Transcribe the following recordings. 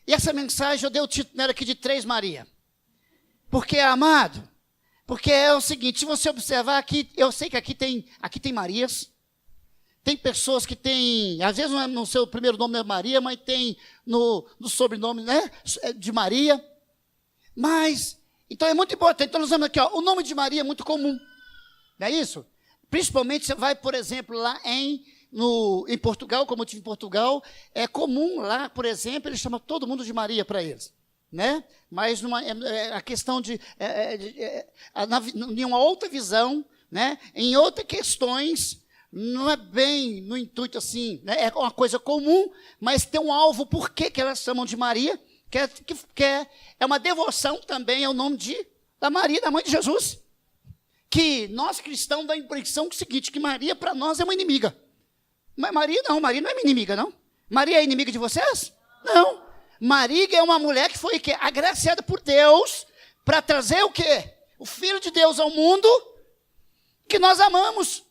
E essa mensagem eu dei o título nela aqui de Três Maria. Porque, amado, porque é o seguinte, se você observar aqui, eu sei que aqui tem Marias, tem pessoas que têm, às vezes no seu primeiro nome é Maria, mas tem no sobrenome, né, de Maria. Mas, então é muito importante. Então nós vemos aqui, ó, o nome de Maria é muito comum, não é isso? Principalmente você vai, por exemplo, lá em Portugal, como eu estive em Portugal, é comum lá, por exemplo, eles chamam todo mundo de Maria para eles, né? Mas a questão em uma outra visão, né? Em outras questões, não é bem no intuito assim, né? É uma coisa comum, mas tem um alvo. Por que elas chamam de Maria? Que é uma devoção também ao nome da Maria, da mãe de Jesus. Que nós cristãos dá a impressão seguinte, que Maria para nós é uma inimiga. Mas Maria não é minha inimiga, não. Maria é inimiga de vocês? Não. Maria é uma mulher que foi agraciada por Deus para trazer o quê? O Filho de Deus ao mundo, que nós amamos.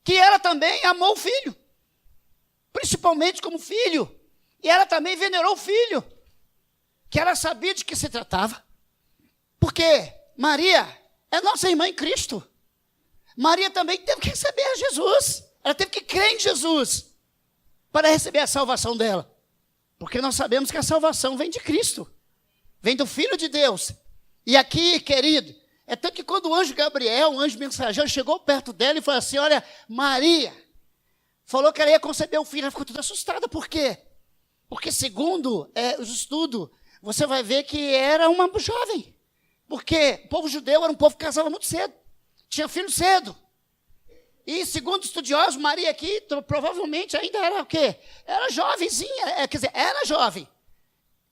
Que ela também amou o Filho, principalmente como filho. E ela também venerou o Filho, que ela sabia de que se tratava. Porque Maria é nossa irmã em Cristo. Maria também teve que receber a Jesus. Ela teve que crer em Jesus para receber a salvação dela. Porque nós sabemos que a salvação vem de Cristo. Vem do Filho de Deus. E aqui, querido, é tanto que quando o anjo Gabriel, o anjo mensageiro, chegou perto dela e falou assim, olha, Maria, falou que ela ia conceber um filho, ela ficou toda assustada. Por quê? Porque segundo os estudos, você vai ver que era uma jovem. Porque o povo judeu era um povo que casava muito cedo. Tinha filho cedo. E segundo estudiosos, Maria aqui provavelmente ainda era o quê? Era jovenzinha, quer dizer, era jovem.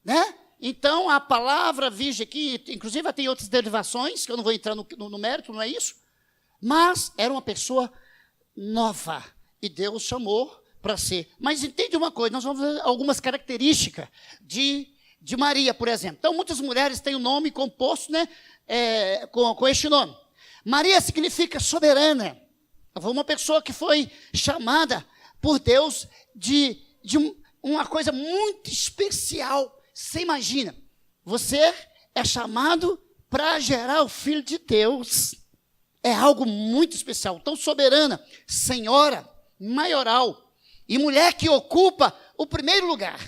Né? Então, a palavra virgem aqui, inclusive tem outras derivações, que eu não vou entrar no mérito, não é isso? Mas era uma pessoa nova. E Deus chamou para ser. Mas entende uma coisa, nós vamos ver algumas características de Maria, por exemplo. Então, muitas mulheres têm o nome composto, né, com este nome. Maria significa soberana. Foi uma pessoa que foi chamada por Deus de uma coisa muito especial. Você imagina, você é chamado para gerar o Filho de Deus. É algo muito especial. Então, soberana, senhora, maioral e mulher que ocupa o primeiro lugar.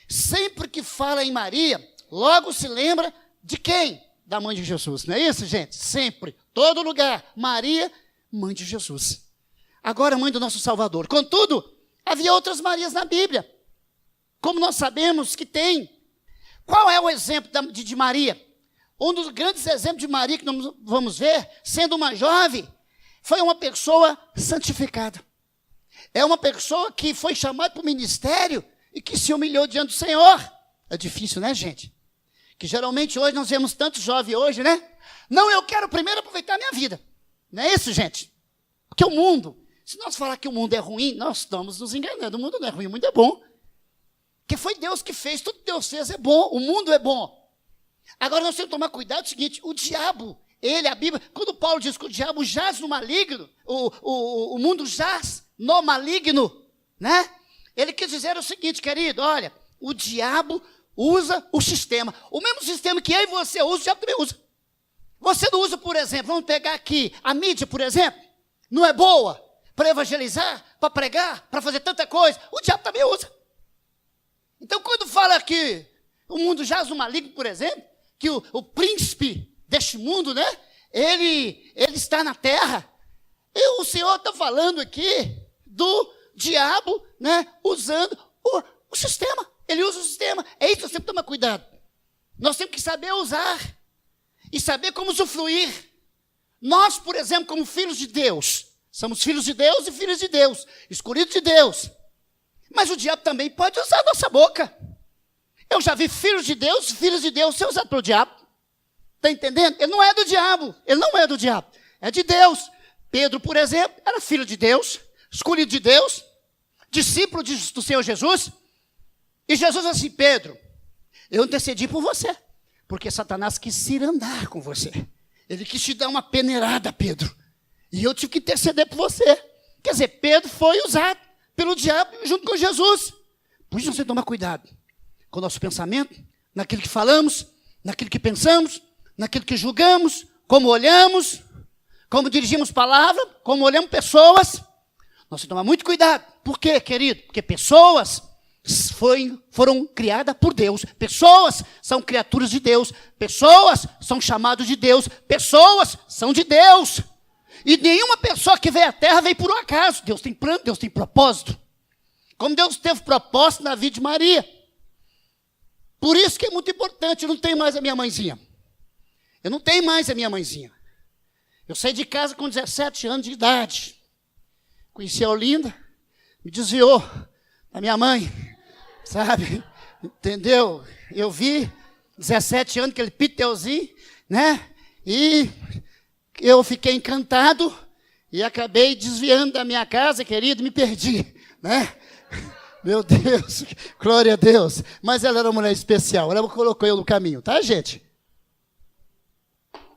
Sempre que fala em Maria, logo se lembra de quem? Da mãe de Jesus. Não é isso, gente? Sempre, todo lugar, Maria, mãe de Jesus. Agora, mãe do nosso Salvador. Contudo, havia outras Marias na Bíblia. Como nós sabemos que tem. Qual é o exemplo de Maria? Um dos grandes exemplos de Maria que nós vamos ver, sendo uma jovem, foi uma pessoa santificada. É uma pessoa que foi chamada para o ministério e que se humilhou diante do Senhor. É difícil, né, gente? Que geralmente hoje nós vemos tantos jovens hoje, né? Não, eu quero primeiro aproveitar a minha vida. Não é isso, gente? Porque o mundo, se nós falar que o mundo é ruim, nós estamos nos enganando. O mundo não é ruim, o mundo é bom. Porque foi Deus que fez, tudo que Deus fez é bom, o mundo é bom. Agora nós temos que tomar cuidado, é o seguinte, o diabo, a Bíblia, quando Paulo diz que o diabo jaz no maligno, o mundo jaz no maligno, né? Ele quis dizer o seguinte, querido, olha, o diabo usa o sistema. O mesmo sistema que eu e você usa, o diabo também usa. Você não usa, por exemplo, vamos pegar aqui, a mídia, por exemplo, não é boa para evangelizar, para pregar, para fazer tanta coisa, o diabo também usa. Então, quando fala que o mundo jaz no maligno, por exemplo, que o príncipe deste mundo, né, ele está na terra, e o Senhor está falando aqui do diabo, né, usando o sistema. Ele usa o sistema. É isso que nós temos que tomar cuidado. Nós temos que saber usar e saber como usufruir. Nós, por exemplo, como filhos de Deus, somos filhos de Deus e filhos de Deus, escolhidos de Deus. Mas o diabo também pode usar a nossa boca. Eu já vi filhos de Deus ser usados pelo diabo. Está entendendo? Ele não é do diabo. Ele não é do diabo. É de Deus. Pedro, por exemplo, era filho de Deus, escolhido de Deus, discípulo do Senhor Jesus. E Jesus disse assim, Pedro, eu intercedi por você, porque Satanás quis ir andar com você. Ele quis te dar uma peneirada, Pedro. E eu tive que interceder por você. Quer dizer, Pedro foi usado pelo diabo junto com Jesus. Por isso você toma cuidado. com o nosso pensamento, naquilo que falamos, naquilo que pensamos, naquilo que julgamos, como olhamos, como dirigimos palavra, como olhamos pessoas. Nós temos que tomar muito cuidado. Por quê, querido? Porque pessoas foram criadas por Deus. Pessoas são criaturas de Deus. Pessoas são chamadas de Deus. Pessoas são de Deus. E nenhuma pessoa que veio à Terra veio por um acaso. Deus tem plano, Deus tem propósito. Como Deus teve propósito na vida de Maria. Por isso que é muito importante. Eu não tenho mais a minha mãezinha. Eu não tenho mais a minha mãezinha. Eu saí de casa com 17 anos de idade. Conheci a Olinda, me desviou da minha mãe, sabe? Entendeu? Eu vi 17 anos, aquele piteuzinho, né? E eu fiquei encantado e acabei desviando da minha casa, querido, me perdi, né? Meu Deus, glória a Deus. Mas ela era uma mulher especial, ela colocou eu no caminho, tá, gente?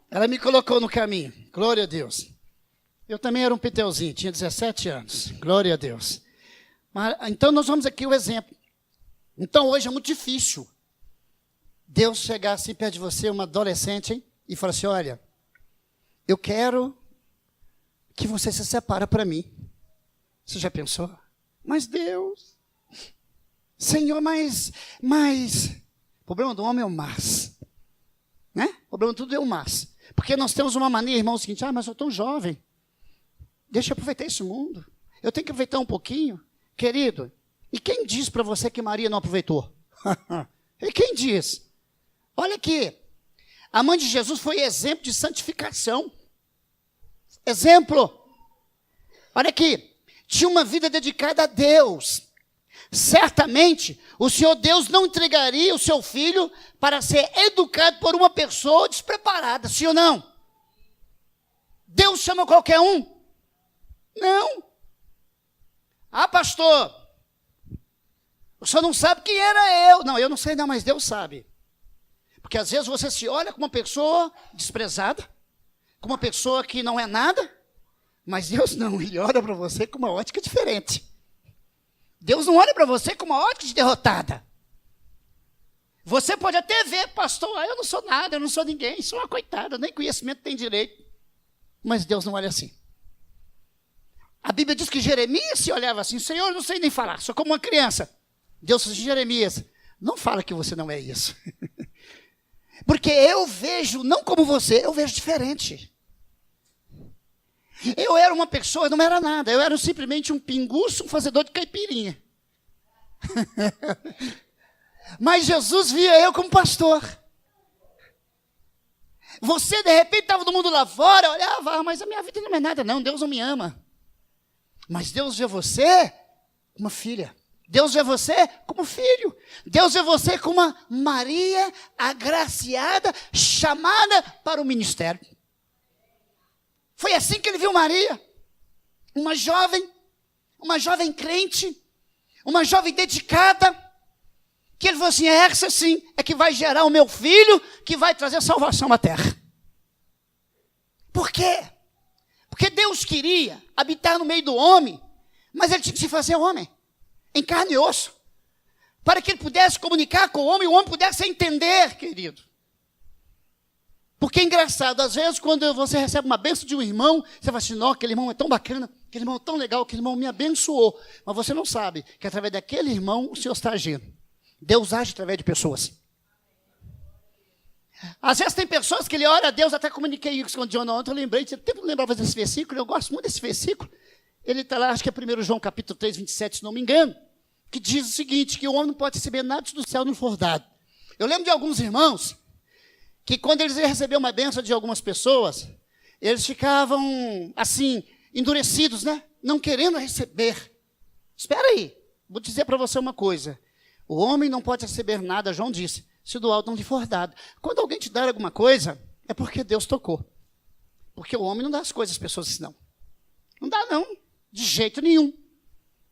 Ela me colocou no caminho, glória a Deus. Eu também era um piteuzinho, tinha 17 anos, glória a Deus. Mas, então nós vamos aqui o exemplo. Então hoje é muito difícil Deus chegar assim perto de você, uma adolescente, hein, e falar assim, olha, eu quero que você se separe para mim. Você já pensou? Mas Deus, Senhor, mas o problema do homem é o mas, né? O problema de tudo é o mas. Porque nós temos uma mania, irmão, o seguinte, mas eu estou jovem. Deixa eu aproveitar esse mundo. Eu tenho que aproveitar um pouquinho. Querido, e quem diz para você que Maria não aproveitou? E quem diz? Olha aqui, a mãe de Jesus foi exemplo de santificação. Exemplo. Olha aqui, tinha uma vida dedicada a Deus. Certamente, o Senhor Deus não entregaria o seu filho para ser educado por uma pessoa despreparada, sim ou não? Deus chama qualquer um? Não. Ah, pastor, o senhor não sabe quem era eu. Não, eu não sei não, mas Deus sabe. Porque às vezes você se olha com uma pessoa desprezada, com uma pessoa que não é nada, mas Deus não, Ele olha para você com uma ótica diferente. Deus não olha para você com uma ótica de derrotada. Você pode até ver, pastor, eu não sou nada, eu não sou ninguém, sou uma coitada, nem conhecimento tem direito. Mas Deus não olha assim. A Bíblia diz que Jeremias se olhava assim, Senhor, eu não sei nem falar, sou como uma criança. Deus disse, Jeremias, não fala que você não é isso. Porque eu vejo, não como você, eu vejo diferente. Eu era uma pessoa, não era nada, eu era simplesmente um pinguço, um fazedor de caipirinha. Mas Jesus via eu como pastor. Você, de repente, estava no mundo lá fora, olhava, mas a minha vida não é nada, não, Deus não me ama. Mas Deus vê você como uma filha. Deus vê você como filho. Deus vê você como uma Maria agraciada, chamada para o ministério. Foi assim que ele viu Maria. Uma jovem crente, uma jovem dedicada, que ele falou assim, essa sim é que vai gerar o meu filho, que vai trazer salvação à terra. Por quê? Porque Deus queria habitar no meio do homem, mas ele tinha que se fazer homem, em carne e osso, para que ele pudesse comunicar com o homem pudesse entender, querido. Porque é engraçado, às vezes quando você recebe uma bênção de um irmão, você fala assim, não, aquele irmão é tão bacana, aquele irmão é tão legal, aquele irmão me abençoou. Mas você não sabe que através daquele irmão o Senhor está agindo. Deus age através de pessoas. Às vezes tem pessoas que ele ora a Deus, até comuniquei isso com o John ontem, eu lembrei, eu tempo não lembrava desse versículo, eu gosto muito desse versículo. Ele está lá, acho que é 1 João capítulo 3, 27, se não me engano, que diz o seguinte, que o homem não pode receber nada do céu não for dado. Eu lembro de alguns irmãos, que quando eles recebiam uma bênção de algumas pessoas, eles ficavam, assim, endurecidos, né? Não querendo receber. Espera aí, vou dizer para você uma coisa. O homem não pode receber nada, João disse, se do alto não lhe for dado. Quando alguém te dá alguma coisa, é porque Deus tocou. Porque o homem não dá as coisas às pessoas assim, não. Não dá, não. De jeito nenhum.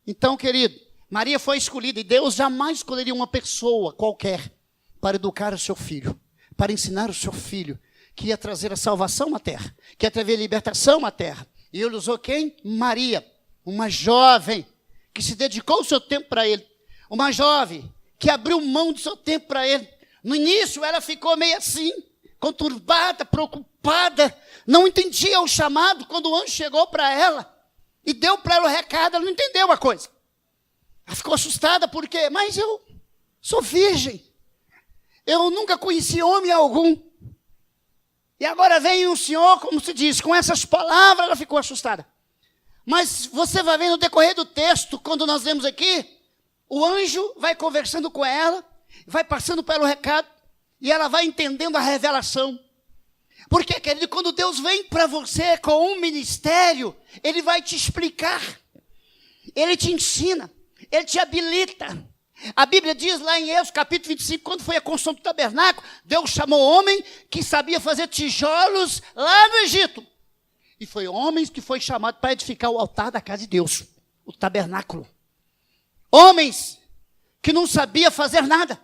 Então, querido, Maria foi escolhida e Deus jamais escolheria uma pessoa qualquer para educar o seu filho, para ensinar o seu filho, que ia trazer a salvação à terra, que ia trazer a libertação à terra. E ele usou quem? Maria, uma jovem que se dedicou o seu tempo para ele. Uma jovem que abriu mão do seu tempo para ele. No início, ela ficou meio assim, conturbada, preocupada, não entendia o chamado. Quando o anjo chegou para ela e deu para ela o recado, ela não entendeu a coisa. Ela ficou assustada, porque, mas eu sou virgem, eu nunca conheci homem algum. E agora vem o Senhor, como se diz, com essas palavras, ela ficou assustada. Mas você vai ver no decorrer do texto, quando nós lemos aqui, o anjo vai conversando com ela, vai passando pelo recado, e ela vai entendendo a revelação. Porque, querido, quando Deus vem para você com um ministério, Ele vai te explicar, Ele te ensina, Ele te habilita. A Bíblia diz lá em Êxodo capítulo 25, quando foi a construção do tabernáculo, Deus chamou homem que sabia fazer tijolos lá no Egito. E foi homens que foi chamado para edificar o altar da casa de Deus, o tabernáculo. Homens que não sabiam fazer nada.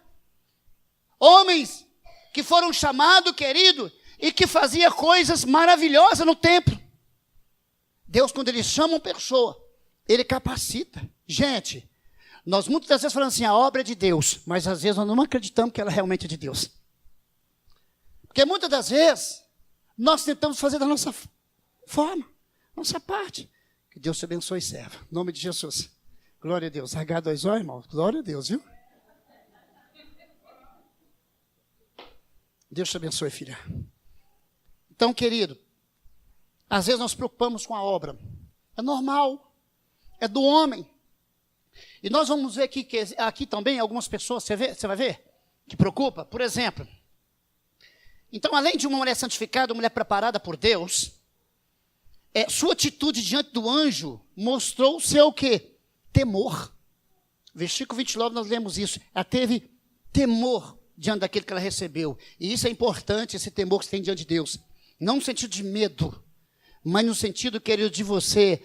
Homens que foram chamados, querido, e que faziam coisas maravilhosas no templo. Deus, quando Ele chama uma pessoa, Ele capacita. Gente, nós muitas das vezes falamos assim, a obra é de Deus, mas às vezes nós não acreditamos que ela realmente é de Deus. Porque muitas das vezes, nós tentamos fazer da nossa forma, nossa parte. Que Deus te abençoe e serva. Em nome de Jesus. Glória a Deus. H2O, irmão. Glória a Deus, viu? Deus te abençoe, filha. Então, querido, às vezes nós nos preocupamos com a obra. É normal. É do homem. E nós vamos ver aqui também algumas pessoas, você vai ver, que preocupa. Por exemplo, então, além de uma mulher santificada, uma mulher preparada por Deus, sua atitude diante do anjo mostrou o seu quê? Temor. Versículo 29, nós lemos isso. Ela teve temor diante daquilo que ela recebeu. E isso é importante, esse temor que você tem diante de Deus. Não no sentido de medo, mas no sentido, querido, de você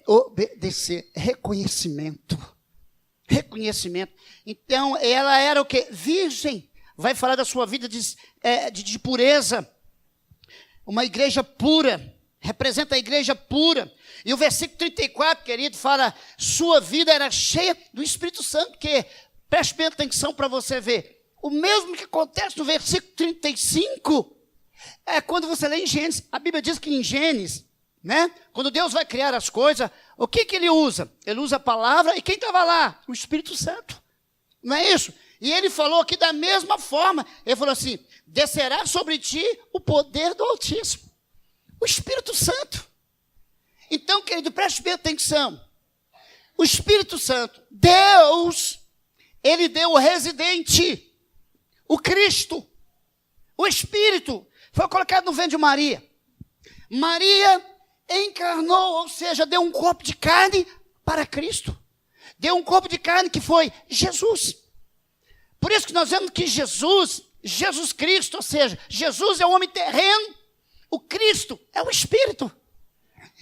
obedecer. Reconhecimento. Reconhecimento. Então, ela era o quê? Virgem. Vai falar da sua vida de pureza. Uma igreja pura. Representa a igreja pura. E o versículo 34, querido, fala, sua vida era cheia do Espírito Santo, que, preste bem atenção para você ver, o mesmo que acontece no versículo 35, é quando você lê em Gênesis. A Bíblia diz que em Gênesis, né, quando Deus vai criar as coisas, o que Ele usa? Ele usa a palavra, e quem estava lá? O Espírito Santo. Não é isso? E Ele falou aqui da mesma forma, Ele falou assim, descerá sobre ti o poder do Altíssimo. O Espírito Santo. Então, querido, preste bem atenção. O Espírito Santo, Deus, Ele deu o residente, o Cristo, o Espírito, foi colocado no ventre de Maria. Maria encarnou, ou seja, deu um corpo de carne para Cristo. Deu um corpo de carne que foi Jesus. Por isso que nós vemos que Jesus Cristo, ou seja, Jesus é o homem terreno, o Cristo é o Espírito.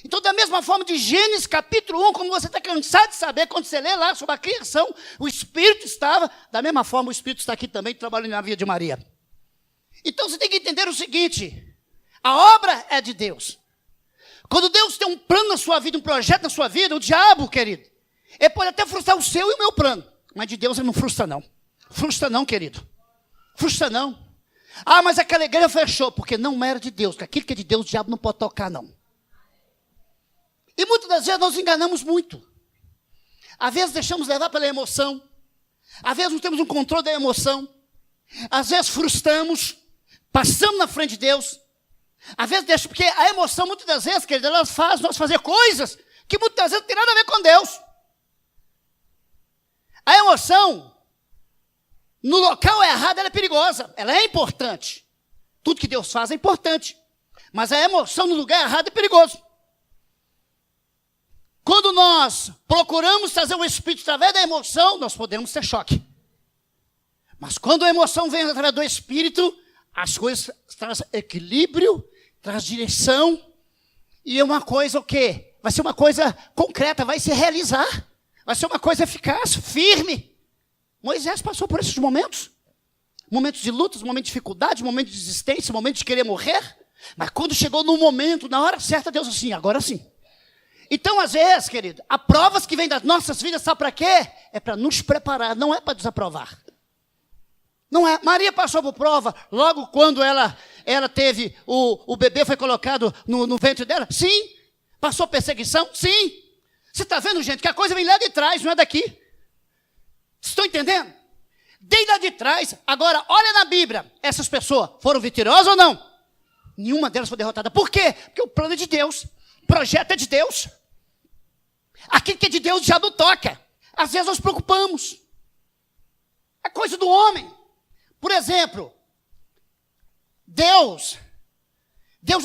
Então, da mesma forma de Gênesis capítulo 1, como você está cansado de saber, quando você lê lá sobre a criação, o Espírito estava, da mesma forma o Espírito está aqui também, trabalhando na vida de Maria. Então, você tem que entender o seguinte, a obra é de Deus. Quando Deus tem um plano na sua vida, um projeto na sua vida, o diabo, querido, ele pode até frustrar o seu e o meu plano, mas de Deus ele não frustra não. Frustra não, querido. Frustra não. Ah, mas aquela igreja fechou, porque não era de Deus, porque aquilo que é de Deus, o diabo não pode tocar não. E muitas das vezes nós enganamos muito. Às vezes deixamos levar pela emoção. Às vezes não temos um controle da emoção. Às vezes frustramos, passamos na frente de Deus. Às vezes deixamos, porque a emoção muitas das vezes, querida, ela faz nós fazer coisas que muitas vezes não tem nada a ver com Deus. A emoção, no local errado, ela é perigosa. Ela é importante. Tudo que Deus faz é importante. Mas a emoção no lugar errado é perigoso. Quando nós procuramos trazer o Espírito através da emoção, nós podemos ter choque. Mas quando a emoção vem através do Espírito, as coisas trazem equilíbrio, traz direção, e é uma coisa o quê? Vai ser uma coisa concreta, vai se realizar, vai ser uma coisa eficaz, firme. Moisés passou por esses momentos de lutas, momentos de dificuldade, momentos de desistência, momentos de querer morrer, mas quando chegou no momento, na hora certa, Deus assim, agora sim. Então, às vezes, querido, há provas que vêm das nossas vidas, sabe para quê? é para nos preparar, não é para desaprovar. Não é. Maria passou por prova logo quando ela teve, o bebê foi colocado no ventre dela. Sim. Passou perseguição? Sim. Você está vendo, gente, que a coisa vem lá de trás, não é daqui. Vocês estão entendendo? Desde lá de trás. Agora, olha na Bíblia. Essas pessoas foram vitoriosas ou não? Nenhuma delas foi derrotada. Por quê? Porque o plano é de Deus. O projeto é de Deus. Aquilo que é de Deus já não toca. Às vezes nós preocupamos. É coisa do homem. Por exemplo, Deus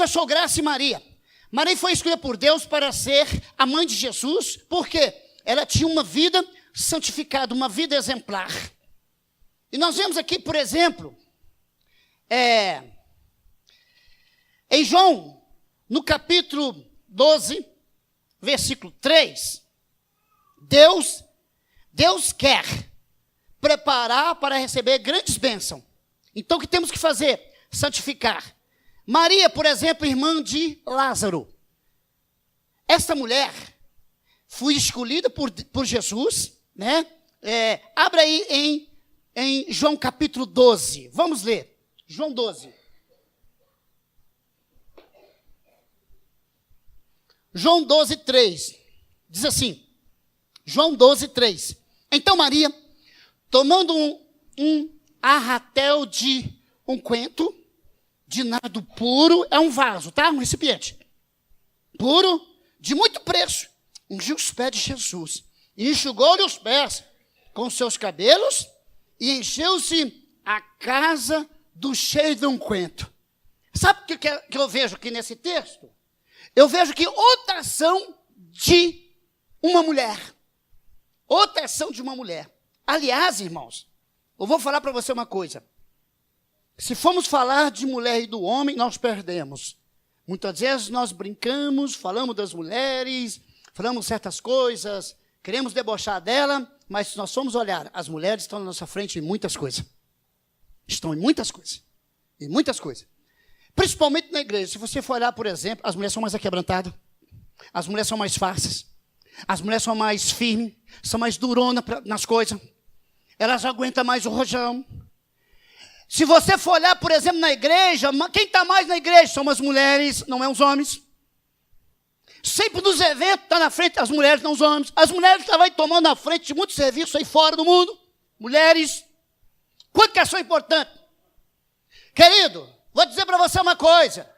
achou graça em Maria. Maria foi escolhida por Deus para ser a mãe de Jesus. Por quê? Ela tinha uma vida santificada, uma vida exemplar. E nós vemos aqui, por exemplo, em João, no capítulo 12, versículo 3, Deus quer preparar para receber grandes bênçãos. Então, o que temos que fazer? Santificar. Maria, por exemplo, irmã de Lázaro. Essa mulher foi escolhida por Jesus, né? Abra aí em João capítulo 12. Vamos ler. João 12. João 12, 3. Diz assim. João 12, 3. Então Maria, tomando um arratel de unguento, de nardo puro, é um vaso, tá? Um recipiente. Puro, de muito preço. Ungiu os pés de Jesus. E enxugou-lhe os pés com seus cabelos e encheu-se a casa do cheio de unguento. Sabe o que eu vejo aqui nesse texto? Eu vejo que outra ação de uma mulher. Outra ação de uma mulher. Aliás, irmãos, eu vou falar para você uma coisa. Se formos falar de mulher e do homem, nós perdemos. Muitas vezes nós brincamos, falamos das mulheres, falamos certas coisas, queremos debochar dela, mas se nós formos olhar, as mulheres estão na nossa frente em muitas coisas. Estão em muitas coisas. Em muitas coisas. Principalmente na igreja. Se você for olhar, por exemplo, as mulheres são mais aquebrantadas. As mulheres são mais fáceis. As mulheres são mais firmes, são mais duronas nas coisas. Elas aguentam mais o rojão. Se você for olhar, por exemplo, na igreja, quem está mais na igreja são as mulheres, não é os homens. Sempre nos eventos está na frente as mulheres, não os homens. As mulheres estavam tomando a frente de muitos serviços aí fora do mundo. Mulheres. Quanto que são importantes? Querido, vou dizer para você uma coisa.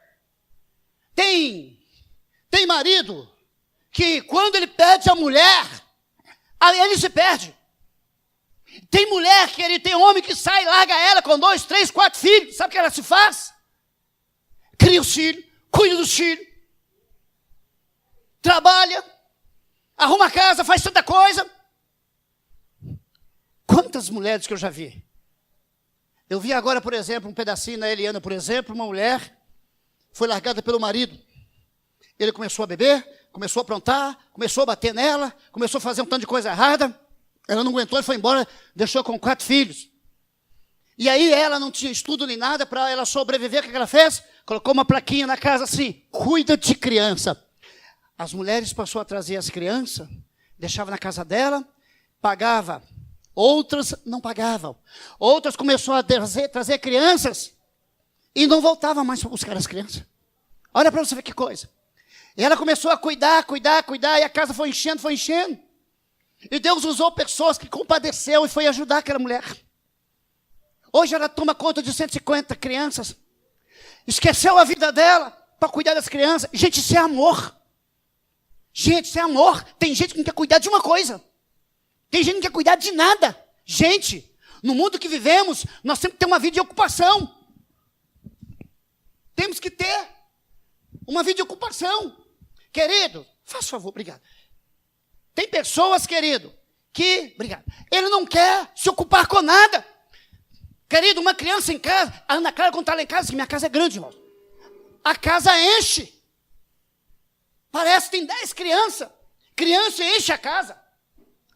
Tem marido que quando ele perde a mulher, ele se perde. Tem mulher, querido, tem homem que sai e larga ela com 2, 3, 4 filhos. Sabe o que ela se faz? Cria os filhos, cuida dos filhos. Trabalha, arruma a casa, faz tanta coisa. Quantas mulheres que eu já vi? Eu vi agora, por exemplo, um pedacinho na Eliana, por exemplo, uma mulher foi largada pelo marido. Ele começou a beber, começou a aprontar, começou a bater nela, começou a fazer um tanto de coisa errada. Ela não aguentou, ele foi embora, deixou com 4 filhos. E aí ela não tinha estudo nem nada para ela sobreviver. O que ela fez? Colocou uma plaquinha na casa assim, cuida de criança. As mulheres passou a trazer as crianças, deixava na casa dela, pagava. Outras não pagavam. Outras começou a trazer crianças e não voltava mais para buscar as crianças. Olha para você ver que coisa. E ela começou a cuidar, e a casa foi enchendo. E Deus usou pessoas que compadeceu e foi ajudar aquela mulher. Hoje ela toma conta de 150 crianças. Esqueceu a vida dela para cuidar das crianças. Gente, isso é amor. Gente, isso é amor. Tem gente que não quer cuidar de uma coisa. Tem gente que não quer cuidar de nada. Gente, no mundo que vivemos, nós temos que ter uma vida de ocupação. Temos que ter uma vida de ocupação. Querido, faça favor, obrigado. Tem pessoas, querido, que, obrigado, ele não quer se ocupar com nada. Querido, uma criança em casa, a Ana Clara, quando está lá em casa, que minha casa é grande, irmão. A casa enche. Parece que tem 10 crianças. Criança enche a casa.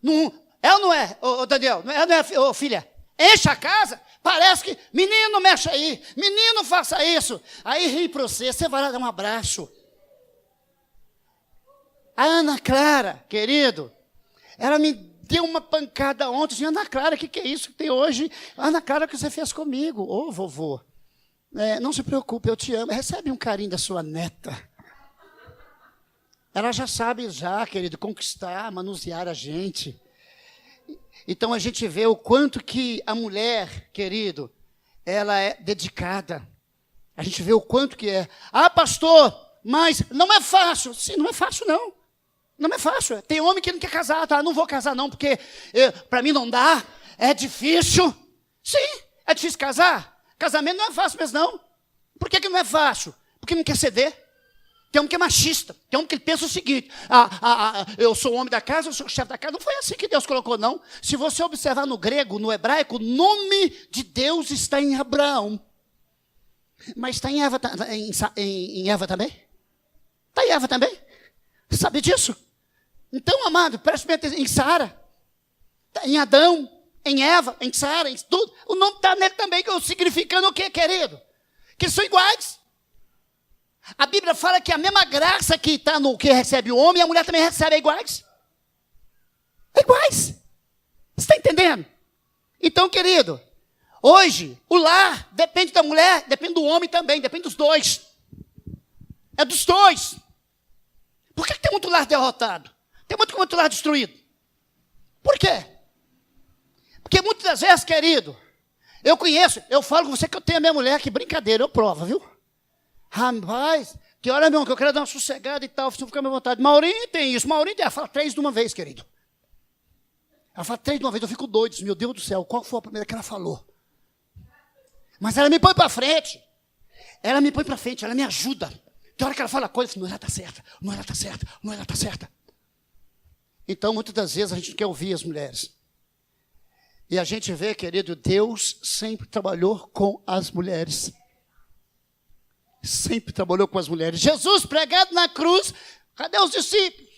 Não, é ou não é, Daniel? Não é, filha? Enche a casa. Parece que, menino, mexe aí. Menino, faça isso. Aí ri para você, você vai lá dar um abraço. A Ana Clara, querido, ela me deu uma pancada ontem. Assim, Ana Clara, o que é isso que tem hoje? Ana Clara, o que você fez comigo? Ô, vovô, não se preocupe, eu te amo. Recebe um carinho da sua neta. Ela já sabe, querido, conquistar, manusear a gente. Então a gente vê o quanto que a mulher, querido, ela é dedicada. A gente vê o quanto que é. Ah, pastor, mas não é fácil. Sim, não é fácil, não. Não é fácil. Tem homem que não quer casar, tá? Não vou casar, não, porque para mim não dá. É difícil. Sim, é difícil casar. Casamento não é fácil mesmo, não. Por que não é fácil? Porque não quer ceder. Tem homem que é machista. Tem homem que pensa o seguinte: eu sou o homem da casa, eu sou o chefe da casa. Não foi assim que Deus colocou, não. Se você observar no grego, no hebraico, o nome de Deus está em Abraão. Mas está em Eva, em Eva também? Está em Eva também? Sabe disso? Então, amado, preste bem atenção. Em Sara, em Adão, em Eva, em Sara, em tudo. O nome está nele também, significando o quê, querido? Que são iguais. A Bíblia fala que a mesma graça que está no que recebe o homem, a mulher também recebe, iguais. É iguais. Você está entendendo? Então, querido, hoje, o lar depende da mulher, depende do homem também, depende dos dois. É dos dois. Por que tem muito lar derrotado? Tem muito lar destruído. Por quê? Porque muitas das vezes, querido, eu falo com você que eu tenho a minha mulher, que brincadeira, eu provo, viu? Rapaz, que hora, meu irmão, que eu quero dar uma sossegada e tal, se não ficar à minha vontade. Maurinho tem isso, Maurinho tem. Ela fala 3 de uma vez, querido. Ela fala 3 de uma vez, eu fico doido. Meu Deus do céu, qual foi a primeira que ela falou? Mas ela me põe para frente. Ela me põe para frente, ela me ajuda. Tem hora que ela fala coisa, eu falo, não, ela está certa, não, ela está certa, não, ela está certa. Então, muitas das vezes, a gente quer ouvir as mulheres. E a gente vê, querido, Deus sempre trabalhou com as mulheres. Sempre trabalhou com as mulheres. Jesus pregado na cruz, cadê os discípulos?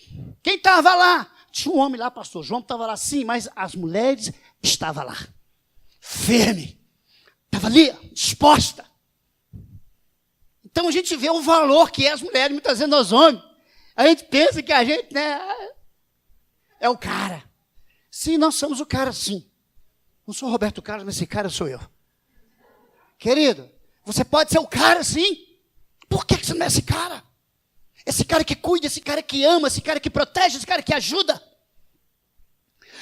Quem estava lá? Tinha um homem lá, pastor João, estava lá sim, mas as mulheres estavam lá. Firme. Estava ali, disposta. Então a gente vê o valor que é as mulheres, muitas vezes nós homens. A gente pensa que a gente, é o cara. Sim, nós somos o cara, sim. Não sou Roberto Carlos, mas esse cara sou eu. Querido, você pode ser o cara, sim. Por que você não é esse cara? Esse cara que cuida, esse cara que ama, esse cara que protege, esse cara que ajuda.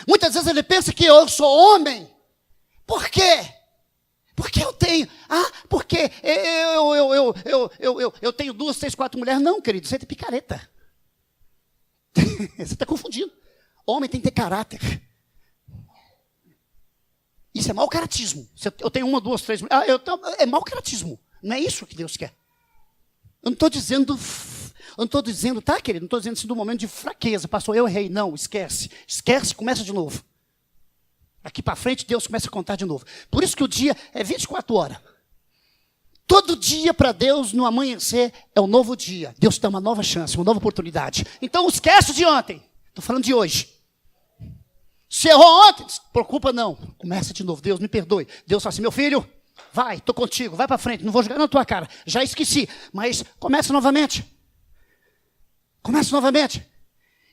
Muitas vezes ele pensa que eu sou homem. Por quê? Porque eu tenho. Porque eu tenho 2, 3, 4 mulheres. Não, querido, você tem picareta. Você está confundindo. Homem tem que ter caráter. Isso é mau caratismo. Eu tenho 1, 2, 3 mulheres. É mau caratismo. Não é isso que Deus quer. Eu não estou dizendo, tá, querido? Não estou dizendo assim do momento de fraqueza. Pastor, eu errei. Não, esquece. Esquece, começa de novo. Aqui para frente, Deus começa a contar de novo. Por isso que o dia é 24 horas. Todo dia para Deus, no amanhecer, é um novo dia. Deus dá uma nova chance, uma nova oportunidade. Então, esquece de ontem. Estou falando de hoje. Se errou ontem, se preocupa não. Começa de novo. Deus, me perdoe. Deus fala assim, meu filho, vai, estou contigo, vai para frente. Não vou jogar na tua cara. Já esqueci, mas começa novamente. Começa novamente.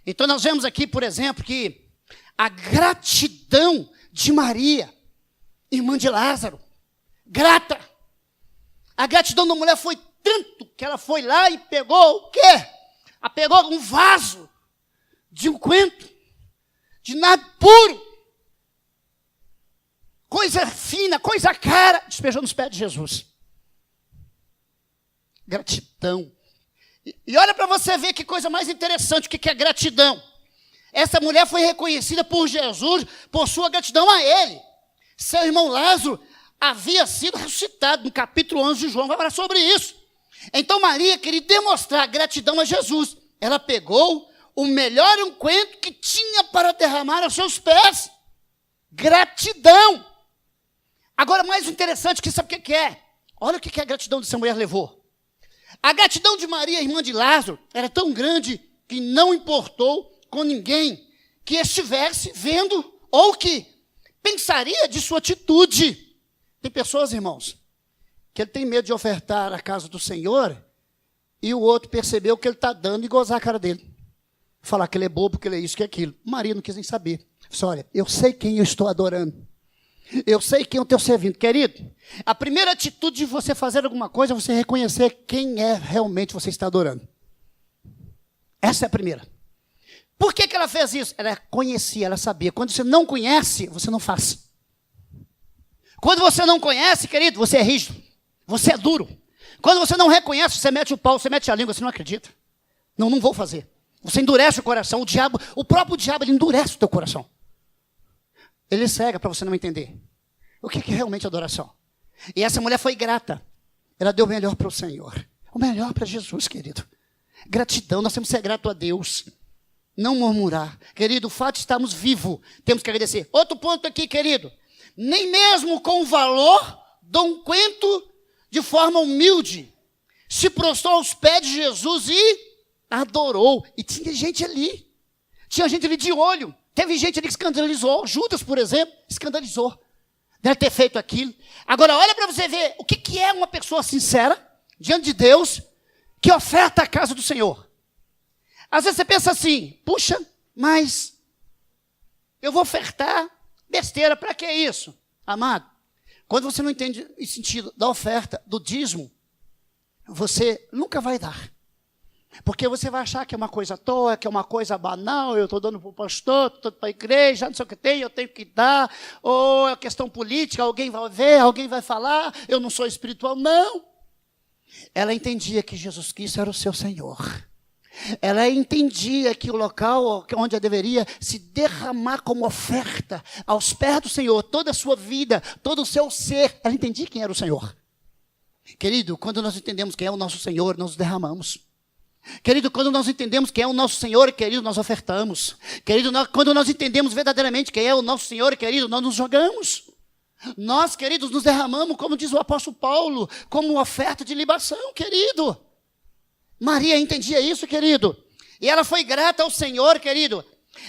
Então, nós vemos aqui, por exemplo, que a gratidão de Maria, irmã de Lázaro, grata. A gratidão da mulher foi tanto que ela foi lá e pegou o quê? Ela pegou um vaso de unguento, de nada puro, coisa fina, coisa cara, despejou nos pés de Jesus. Gratidão. E olha para você ver que coisa mais interessante, o que é gratidão. Essa mulher foi reconhecida por Jesus por sua gratidão a ele. Seu irmão Lázaro havia sido ressuscitado. No capítulo 11 de João vai falar sobre isso. Então Maria queria demonstrar gratidão a Jesus. Ela pegou o melhor unguento que tinha para derramar aos seus pés. Gratidão. Agora, mais interessante, que sabe o que é? Olha o que a gratidão dessa mulher levou. A gratidão de Maria, irmã de Lázaro, era tão grande que não importou com ninguém que estivesse vendo ou que pensaria de sua atitude. Tem pessoas, irmãos, que ele tem medo de ofertar a casa do Senhor e o outro percebeu que ele está dando e gozar a cara dele. falar que ele é bobo, que ele é isso, que é aquilo. Maria não quis nem saber. Disse, olha, eu sei quem eu estou adorando. Eu sei quem eu estou servindo. Querido, a primeira atitude de você fazer alguma coisa é você reconhecer quem é realmente você está adorando. Essa é a primeira. Por que ela fez isso? Ela conhecia, ela sabia. Quando você não conhece, você não faz. Quando você não conhece, querido, você é rígido. Você é duro. Quando você não reconhece, você mete o pau, você mete a língua, você não acredita. Não, não vou fazer. Você endurece o coração. O próprio diabo, ele endurece o teu coração. Ele cega para você não entender. O que é realmente adoração? E essa mulher foi grata. Ela deu o melhor para o Senhor. O melhor para Jesus, querido. Gratidão, nós temos que ser grato a Deus. Não murmurar. Querido, o fato de estarmos vivos, temos que agradecer. Outro ponto aqui, querido. Nem mesmo com o valor, Dom Quento, de forma humilde, se prostrou aos pés de Jesus e adorou. E tinha gente ali. Tinha gente ali de olho. Teve gente ali que escandalizou. Judas, por exemplo, escandalizou. Deve ter feito aquilo. Agora, olha para você ver o que é uma pessoa sincera, diante de Deus, que oferta a casa do Senhor. Às vezes você pensa assim, puxa, mas eu vou ofertar besteira, para que isso? Amado, quando você não entende o sentido da oferta, do dízimo, você nunca vai dar. Porque você vai achar que é uma coisa à toa, que é uma coisa banal, eu estou dando para o pastor, estou dando para a igreja, não sei o que tem, eu tenho que dar, ou é questão política, alguém vai ver, alguém vai falar, eu não sou espiritual. Não. Ela entendia que Jesus Cristo era o seu Senhor. Ela entendia que o local onde ela deveria se derramar como oferta aos pés do Senhor, toda a sua vida, todo o seu ser, ela entendia quem era o Senhor. Querido, quando nós entendemos quem é o nosso Senhor, nós derramamos. Querido, quando nós entendemos quem é o nosso Senhor, querido, nós ofertamos. Querido, quando nós entendemos verdadeiramente quem é o nosso Senhor, querido, nós nos jogamos. Nós, queridos, nos derramamos, como diz o apóstolo Paulo, como oferta de libação, querido. Maria entendia isso, querido. E ela foi grata ao Senhor, querido.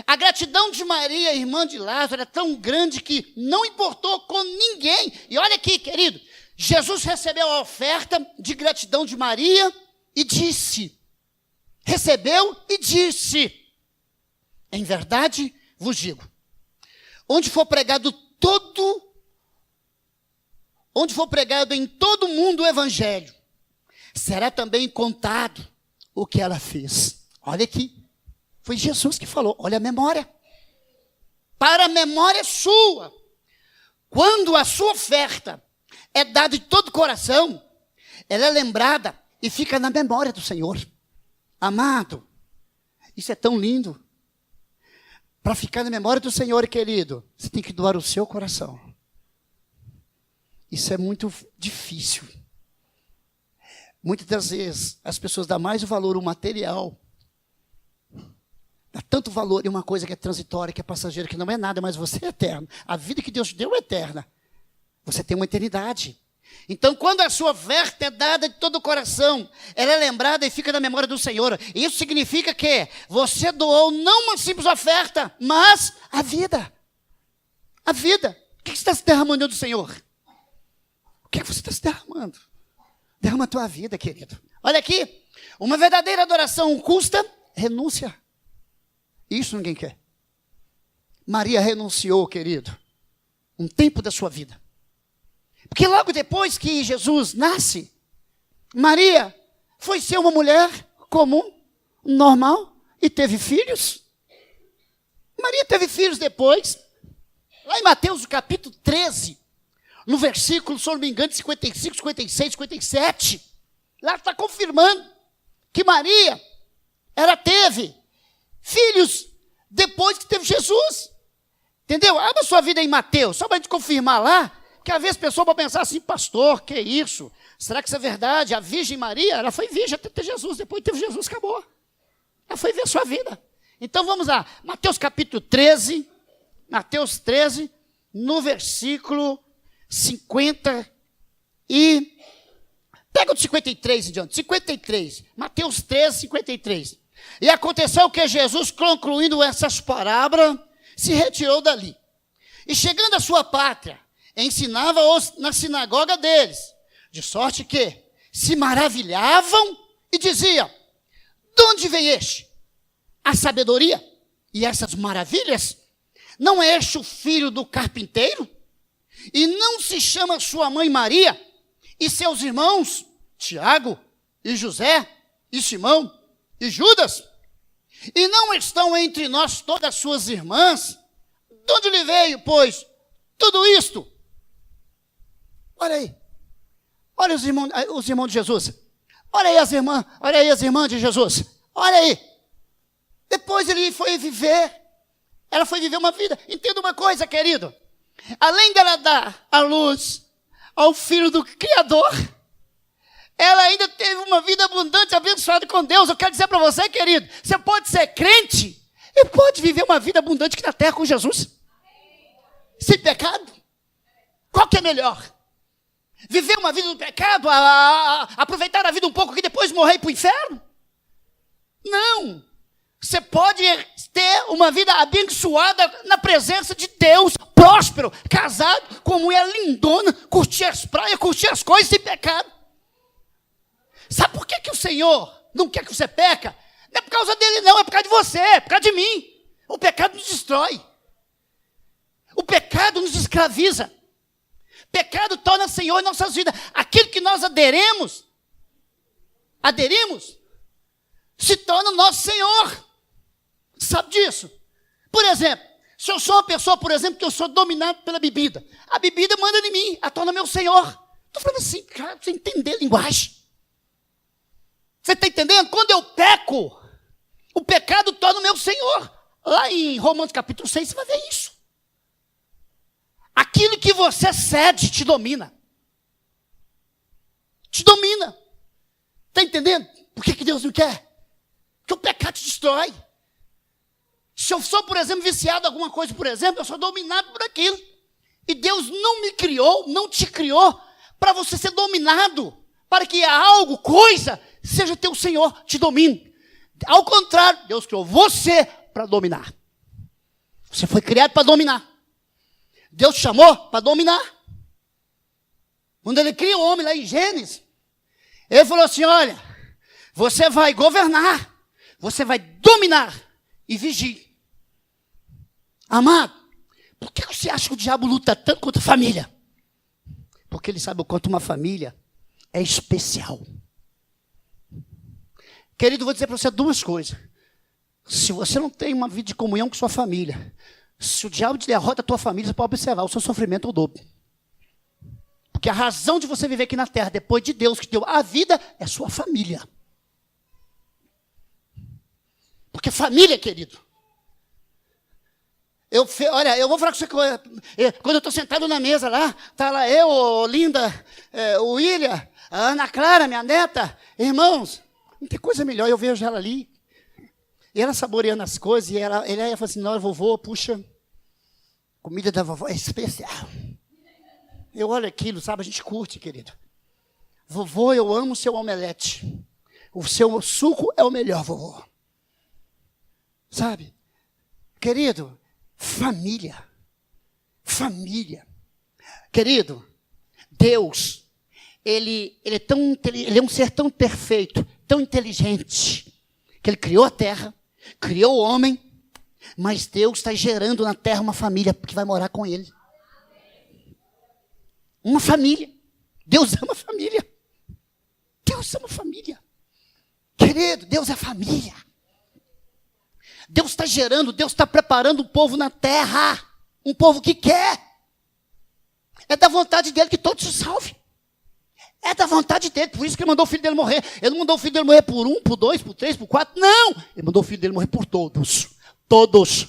A gratidão de Maria, irmã de Lázaro, é tão grande que não importou com ninguém. E olha aqui, querido, Jesus recebeu a oferta de gratidão de Maria e disse... Recebeu e disse, em verdade vos digo, onde for pregado em todo mundo o evangelho, será também contado o que ela fez. Olha aqui, foi Jesus que falou, olha a memória. Para a memória sua, quando a sua oferta é dada de todo o coração, ela é lembrada e fica na memória do Senhor. Amado, isso é tão lindo. Para ficar na memória do Senhor, querido, você tem que doar o seu coração. Isso é muito difícil. Muitas das vezes, as pessoas dão mais valor ao material. Dá tanto valor em uma coisa que é transitória, que é passageira, que não é nada, mas você é eterno. A vida que Deus te deu é eterna. Você tem uma eternidade. Então, quando a sua oferta é dada de todo o coração, ela é lembrada e fica na memória do Senhor. Isso significa que você doou não uma simples oferta, mas a vida. A vida. O que você está se derramando do Senhor? O que você está se derramando? Derrama a tua vida, querido. Olha aqui, uma verdadeira adoração custa renúncia. Isso ninguém quer. Maria renunciou, querido, um tempo da sua vida. Porque logo depois que Jesus nasce, Maria foi ser uma mulher comum, normal, e teve filhos. Maria teve filhos depois. Lá em Mateus, capítulo 13, no versículo, se não me engano, 55, 56, 57, lá está confirmando que Maria, ela teve filhos depois que teve Jesus. Entendeu? Abra sua vida em Mateus, só para a gente confirmar lá, que às vezes a pessoa vai pensar assim, pastor, que isso? Será que isso é verdade? A Virgem Maria, ela foi virgem até ter Jesus, depois teve Jesus, acabou. Ela foi ver a sua vida. Então vamos lá, Mateus capítulo 13, no versículo 50 e... Pega o de 53 em diante, 53, Mateus 13, 53. E aconteceu que Jesus, concluindo essas parábolas, se retirou dali. E chegando à sua pátria, ensinava-os na sinagoga deles, de sorte que se maravilhavam e diziam, de onde vem este? a sabedoria e essas maravilhas? Não é este o filho do carpinteiro? E não se chama sua mãe Maria e seus irmãos Tiago e José e Simão e Judas? E não estão entre nós todas as suas irmãs? De onde lhe veio, pois, tudo isto? Olha aí. Olha os irmãos de Jesus. Olha aí as irmãs de Jesus. Olha aí. Depois ela foi viver uma vida. Entenda uma coisa, querido. Além dela dar a luz ao filho do Criador, ela ainda teve uma vida abundante, abençoada com Deus. Eu quero dizer para você, querido, você pode ser crente e pode viver uma vida abundante aqui na terra com Jesus. Sem pecado. Qual que é melhor? Viver uma vida do pecado, aproveitar a vida um pouco aqui, depois morrer para o inferno? Não. Você pode ter uma vida abençoada na presença de Deus, próspero, casado, com mulher lindona, curtir as praias, curtir as coisas sem pecado. Sabe por que o Senhor não quer que você peca? Não é por causa dele não, é por causa de você, é por causa de mim. O pecado nos destrói. O pecado nos escraviza. Pecado torna Senhor em nossas vidas. Aquilo que nós aderimos, se torna o nosso Senhor. Sabe disso? Por exemplo, se eu sou uma pessoa, por exemplo, que eu sou dominado pela bebida, a bebida manda em mim, ela torna meu Senhor. Estou falando assim, cara, pra você entender a linguagem. Você está entendendo? Quando eu peco, o pecado torna o meu Senhor. Lá em Romanos capítulo 6, você vai ver isso. Aquilo que você cede te domina. Te domina. Está entendendo? Por que Deus não quer? Porque o pecado te destrói. Se eu sou, por exemplo, viciado em alguma coisa, por exemplo, eu sou dominado por aquilo. E Deus não me criou, não te criou, para você ser dominado, para que algo, coisa, seja teu Senhor, te domine. Ao contrário, Deus criou você para dominar. Você foi criado para dominar. Deus te chamou para dominar. Quando ele cria o homem lá em Gênesis, ele falou assim, olha, você vai governar, você vai dominar e vigiar. Amado, por que você acha que o diabo luta tanto contra a família? Porque ele sabe o quanto uma família é especial. Querido, vou dizer para você duas coisas. Se você não tem uma vida de comunhão com sua família, se o diabo te derrota a tua família, você pode observar, o seu sofrimento é o dobro. Porque a razão de você viver aqui na terra, depois de Deus que deu a vida, é sua família. Porque família, querido. Olha, eu vou falar com você, quando eu estou sentado na mesa lá, está lá eu, Linda, o William, a Ana Clara, minha neta, irmãos, não tem coisa melhor, eu vejo ela ali, e ela saboreando as coisas, e ele aí fala assim, não, vovô, puxa, comida da vovó é especial. Eu olho aquilo, sabe, a gente curte, querido. Vovô, eu amo o seu omelete. O seu suco é o melhor, vovô. Sabe? Querido, família. Família. Querido, Deus, ele é um ser tão perfeito, tão inteligente, que ele criou a terra, criou o homem, mas Deus está gerando na terra uma família que vai morar com ele. Uma família. Deus ama família. Deus ama família. Querido, Deus é família. Deus está gerando, Deus está preparando um povo na terra. Um povo que quer. É da vontade dele que todos se salvem. É da vontade dele, por isso que ele mandou o filho dele morrer. Ele não mandou o filho dele morrer por 1, por 2, por 3, por 4, não. Ele mandou o filho dele morrer por todos. Todos.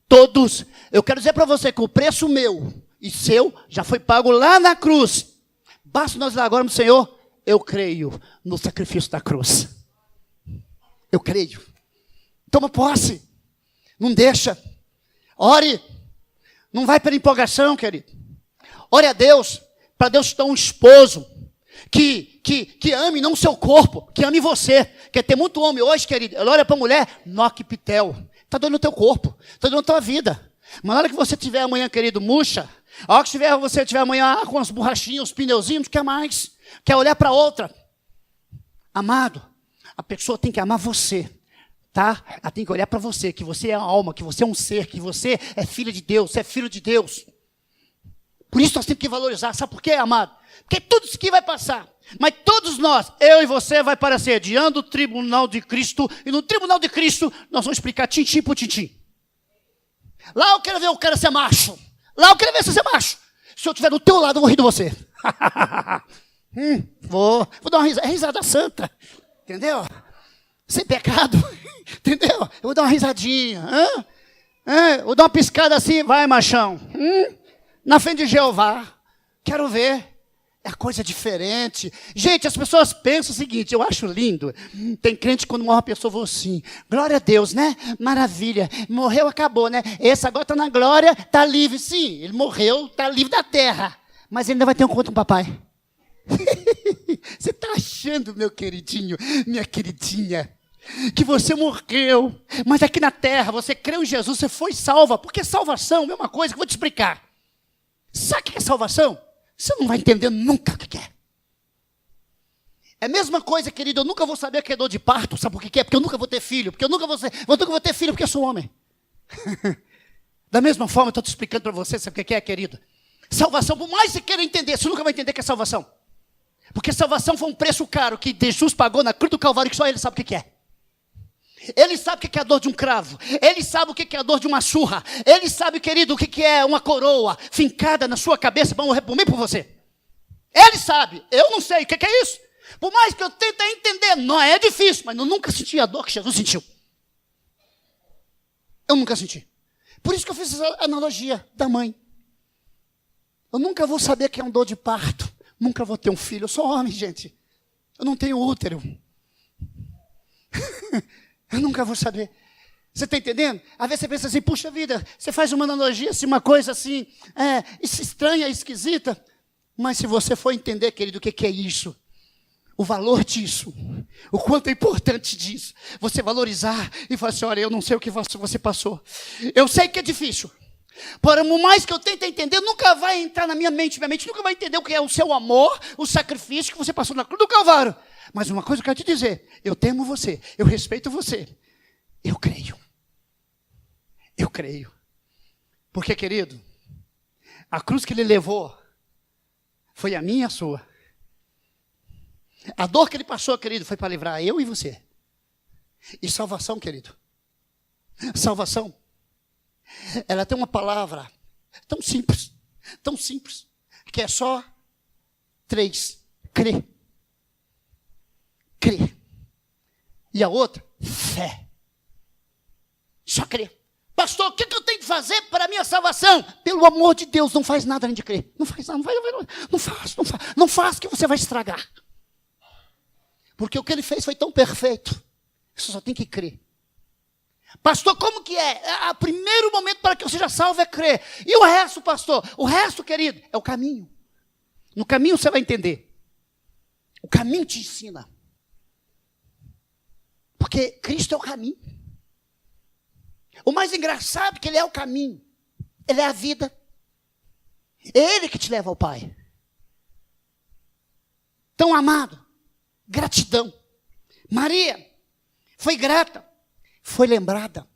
Todos. Eu quero dizer para você que o preço meu e seu já foi pago lá na cruz. Basta nós lá agora, Senhor, eu creio no sacrifício da cruz. Eu creio. Toma posse. Não deixa. Ore. Não vai pela empolgação, querido. Ore a Deus, para Deus te dar um esposo que ame não o seu corpo, que ame você. Quer ter muito homem hoje, querido, ele olha para a mulher, noque pitel. Está doendo no teu corpo, está doendo na tua vida. Mas na hora que você tiver amanhã, querido, murcha, a hora que você tiver amanhã com as borrachinhas, os pneuzinhos, não quer mais. Quer olhar para outra. Amado, a pessoa tem que amar você tá? Ela tem que olhar para você, que você é uma alma, que você é um ser, que você é filha de Deus, você é filho de Deus. Por isso nós temos que valorizar. Sabe por quê, amado? Porque tudo isso aqui vai passar. Mas todos nós, eu e você, vai parecer diante do tribunal de Cristo. E no tribunal de Cristo, nós vamos explicar tintim por tintim. Lá eu quero ver o cara ser macho. Lá eu quero ver você ser macho. Se eu estiver do teu lado, eu vou rir de você. Vou dar uma risada santa. Entendeu? Sem pecado. Entendeu? Eu vou dar uma risadinha. Vou dar uma piscada assim. Vai, machão. Na frente de Jeová. Quero ver. É coisa diferente. Gente, as pessoas pensam o seguinte, eu acho lindo. Tem crente quando morre a pessoa fala assim, glória a Deus, né? Maravilha. Morreu, acabou, né? Esse agora está na glória, está livre. Sim, ele morreu, está livre da terra. Mas ele ainda vai ter um encontro com o papai. Você está achando, meu queridinho, minha queridinha, que você morreu, mas aqui na terra, você creu em Jesus, você foi salva. Porque salvação é a mesma coisa que eu vou te explicar. Sabe o que é salvação? Você não vai entender nunca o que é. É a mesma coisa, querido, eu nunca vou saber o que é dor de parto. Sabe por que é? Porque eu nunca vou ter filho. Porque eu nunca vou ter filho porque eu sou homem. Da mesma forma, eu estou te explicando para você, sabe o que é, querido? Salvação, por mais que você queira entender, você nunca vai entender o que é salvação. Porque salvação foi um preço caro que Jesus pagou na cruz do Calvário, que só ele sabe o que é. Ele sabe o que é a dor de um cravo. Ele sabe o que é a dor de uma surra. Ele sabe, querido, o que é uma coroa fincada na sua cabeça para morrer por mim e por você. Ele sabe. Eu não sei o que é isso. Por mais que eu tente entender, não é difícil, mas eu nunca senti a dor que Jesus sentiu. Eu nunca senti. Por isso que eu fiz essa analogia da mãe. Eu nunca vou saber o que é uma dor de parto. Nunca vou ter um filho. Eu sou homem, gente. Eu não tenho útero. Eu nunca vou saber. Você está entendendo? Às vezes você pensa assim, puxa vida, você faz uma analogia, assim, uma coisa assim, estranha, esquisita. Mas se você for entender, querido, o que é isso, o valor disso, o quanto é importante disso, você valorizar e falar assim, olha, eu não sei o que você passou. Eu sei que é difícil. Por mais que eu tente entender, nunca vai entrar na minha mente nunca vai entender o que é o seu amor, o sacrifício que você passou na cruz do Calvário. Mas uma coisa eu quero te dizer, eu temo você, eu respeito você, eu creio. Eu creio. Porque, querido, a cruz que ele levou foi a minha e a sua. A dor que ele passou, querido, foi para livrar eu e você. E salvação, querido, salvação, ela tem uma palavra tão simples, que é só 3, crer. Crer. E a outra, fé. Só crer. Pastor, o que eu tenho que fazer para a minha salvação? Pelo amor de Deus, não faz nada além de crer. Não faz nada, não faz que você vai estragar. Porque o que ele fez foi tão perfeito. Você só tem que crer. Pastor, como que é? O primeiro momento para que eu seja salvo é crer. E o resto, pastor? O resto, querido, é o caminho. No caminho você vai entender. O caminho te ensina. Porque Cristo é o caminho. O mais engraçado é que Ele é o caminho. Ele é a vida. É Ele que te leva ao Pai. Então, amado, gratidão. Maria foi grata, foi lembrada.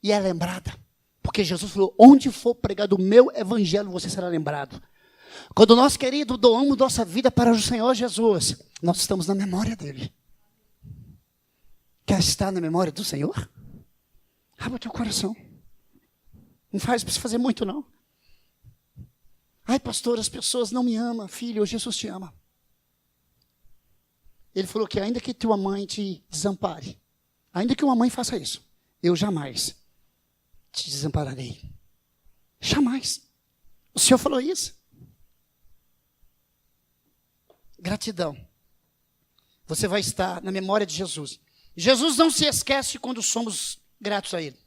E é lembrada. Porque Jesus falou, onde for pregado o meu evangelho, você será lembrado. Quando nós, querido, doamos nossa vida para o Senhor Jesus, nós estamos na memória dEle. Quer estar na memória do Senhor? Abra o teu coração. Não precisa fazer muito, não. Ai, pastor, as pessoas não me amam. Filho, Jesus te ama. Ele falou que ainda que tua mãe te desampare, ainda que uma mãe faça isso, eu jamais te desampararei. Jamais. O Senhor falou isso. Gratidão. Você vai estar na memória de Jesus. Jesus não se esquece quando somos gratos a Ele.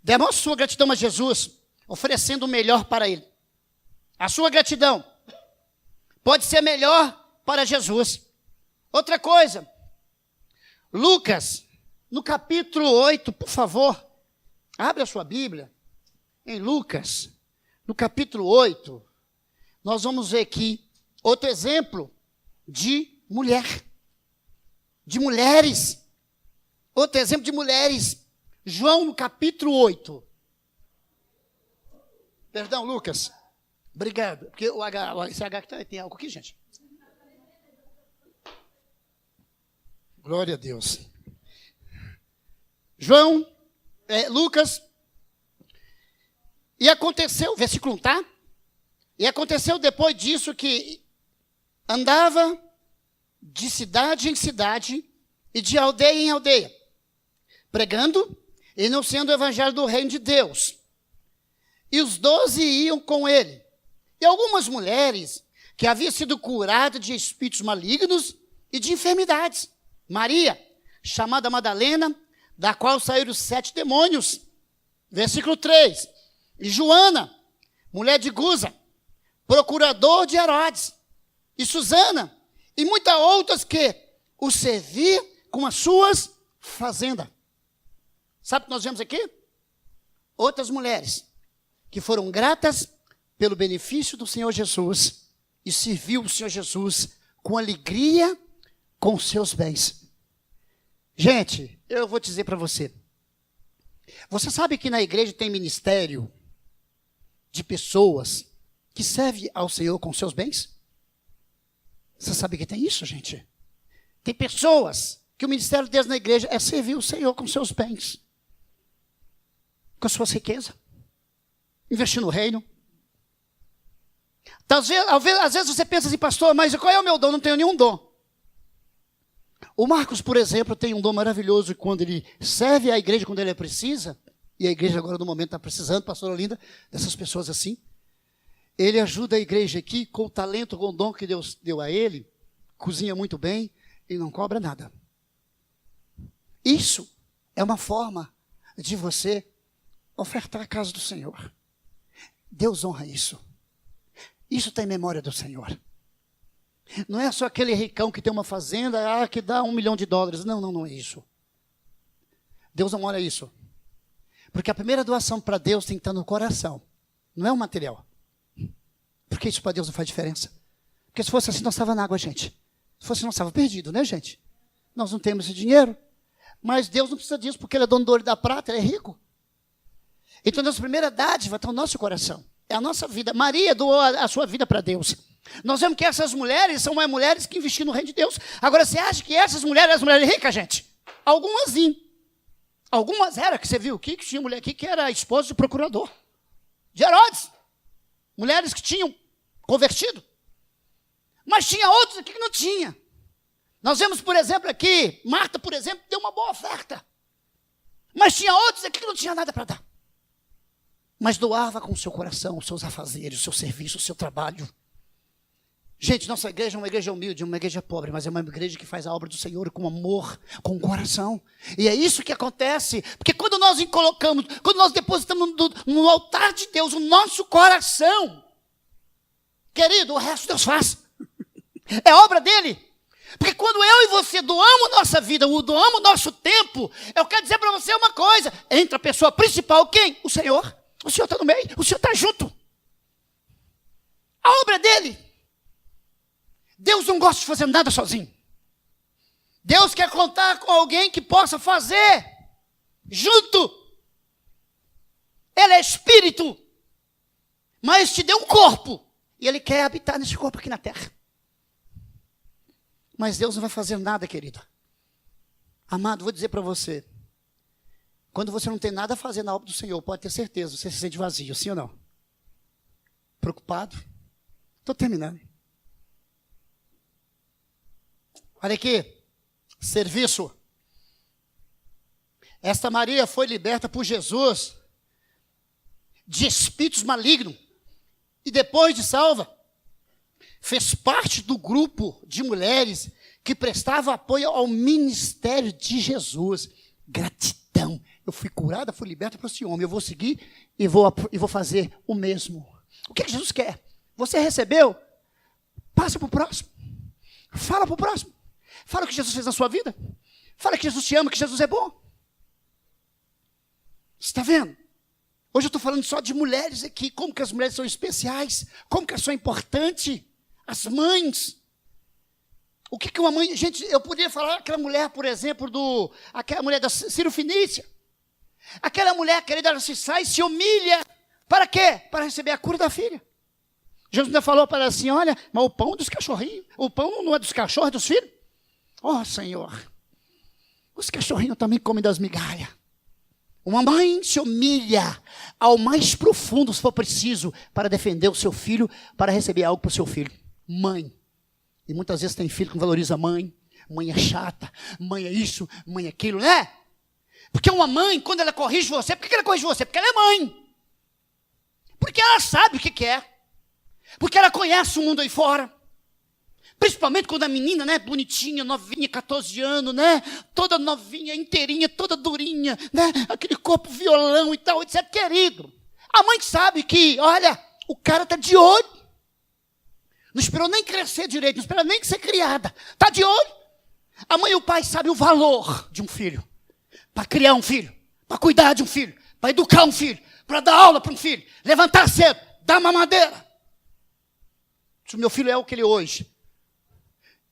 Demonstre sua gratidão a Jesus, oferecendo o melhor para Ele. A sua gratidão pode ser melhor para Jesus. Outra coisa, Lucas, no capítulo 8, por favor, abre a sua Bíblia, em Lucas, no capítulo 8, nós vamos ver aqui outro exemplo de mulher, de mulheres. Outro exemplo de mulheres, João no capítulo 8. Perdão, Lucas. Obrigado. Porque esse H que tem algo aqui, gente. Glória a Deus. João, Lucas. E aconteceu, versículo 1, tá? E aconteceu depois disso que andava de cidade em cidade e de aldeia em aldeia, pregando e anunciando o evangelho do reino de Deus. E os 12 iam com ele. E algumas mulheres que haviam sido curadas de espíritos malignos e de enfermidades. Maria, chamada Madalena, da qual saíram 7 demônios. Versículo 3. E Joana, mulher de Guza, procurador de Herodes. E Susana, e muitas outras que o serviam com as suas fazendas. Sabe o que nós vemos aqui? Outras mulheres que foram gratas pelo benefício do Senhor Jesus e serviu o Senhor Jesus com alegria com seus bens. Gente, eu vou dizer para você. Você sabe que na igreja tem ministério de pessoas que servem ao Senhor com seus bens? Você sabe que tem isso, gente? Tem pessoas que o ministério deles na igreja é servir o Senhor com seus bens, com as suas riquezas, investir no reino. Às vezes você pensa assim, pastor, mas qual é o meu dom? Não tenho nenhum dom. O Marcos, por exemplo, tem um dom maravilhoso quando ele serve à igreja quando ele precisa, e a igreja agora no momento está precisando, pastora Olinda, dessas pessoas assim. Ele ajuda a igreja aqui com o talento, com o dom que Deus deu a ele, cozinha muito bem e não cobra nada. Isso é uma forma de você ofertar a casa do Senhor. Deus honra isso. Isso tem memória do Senhor. Não é só aquele ricão que tem uma fazenda, que dá $1 milhão. Não é isso. Deus não olha isso. Porque a primeira doação para Deus tem que estar no coração. Não é o material. Porque isso para Deus não faz diferença. Porque se fosse assim, nós estávamos na água, gente. Se fosse, nós estávamos perdidos, né, gente? Nós não temos esse dinheiro. Mas Deus não precisa disso, porque Ele é dono do ouro e da prata, Ele é rico. Então, a nossa primeira dádiva está no nosso coração. É a nossa vida. Maria doou a sua vida para Deus. Nós vemos que essas mulheres são mulheres que investiram no reino de Deus. Agora, você acha que essas mulheres, as mulheres ricas, gente? Algumas sim. Algumas eram, que você viu aqui, que tinha mulher aqui que era esposa de procurador. De Herodes. Mulheres que tinham convertido. Mas tinha outros aqui que não tinha. Nós vemos, por exemplo, aqui, Marta, por exemplo, deu uma boa oferta. Mas tinha outros aqui que não tinha nada para dar. Mas doava com o seu coração, os seus afazeres, o seu serviço, o seu trabalho. Gente, nossa igreja é uma igreja humilde, uma igreja pobre, mas é uma igreja que faz a obra do Senhor com amor, com coração. E é isso que acontece, porque quando nós colocamos, quando nós depositamos no altar de Deus o nosso coração, querido, o resto Deus faz. É obra dele. Porque quando eu e você doamos nossa vida, doamos nosso tempo, eu quero dizer para você uma coisa, entra a pessoa principal, quem? O Senhor. O Senhor está no meio, o Senhor está junto. A obra é dele. Deus não gosta de fazer nada sozinho. Deus quer contar com alguém que possa fazer junto. Ele é espírito, mas te deu um corpo. E ele quer habitar nesse corpo aqui na terra. Mas Deus não vai fazer nada, querido. Amado, vou dizer para você. Quando você não tem nada a fazer na obra do Senhor, pode ter certeza, você se sente vazio, sim ou não? Preocupado? Estou terminando. Olha aqui, serviço. Esta Maria foi liberta por Jesus de espíritos malignos. E depois de salva, fez parte do grupo de mulheres que prestava apoio ao ministério de Jesus. Gratidão. Eu fui curada, fui liberta para esse homem. Eu vou seguir e vou fazer o mesmo. O que Jesus quer? Você recebeu? Passa para o próximo. Fala para o próximo. Fala o que Jesus fez na sua vida. Fala que Jesus te ama, que Jesus é bom. Você está vendo? Hoje eu estou falando só de mulheres aqui. Como que as mulheres são especiais. Como que elas são importantes. As mães. O que uma mãe... Gente, eu poderia falar aquela mulher, por exemplo, aquela mulher da Ciro Fenícia. Aquela mulher, querida, ela se sai, se humilha. Para quê? Para receber a cura da filha. Jesus ainda falou para ela assim, olha, mas o pão dos cachorrinhos. O pão não é dos cachorros, é dos filhos. Oh, Senhor. Os cachorrinhos também comem das migalhas. Uma mãe se humilha ao mais profundo, se for preciso, para defender o seu filho, para receber algo para o seu filho. Mãe. E muitas vezes tem filho que não valoriza a mãe. Mãe é chata, mãe é isso, mãe é aquilo, né? Porque uma mãe, quando ela corrige você, por que ela corrige você? Porque ela é mãe. Porque ela sabe o que quer. Porque ela conhece o mundo aí fora. Principalmente quando a menina, né, bonitinha, novinha, 14 anos, né, toda novinha, inteirinha, toda durinha, né, aquele corpo violão e tal, etc. Querido, a mãe sabe que, olha, o cara está de olho. Não esperou nem crescer direito, não esperou nem ser criada. Está de olho. A mãe e o pai sabem o valor de um filho. Para criar um filho, para cuidar de um filho, para educar um filho, para dar aula para um filho, levantar cedo, dar mamadeira. Se o meu filho é o que ele é hoje,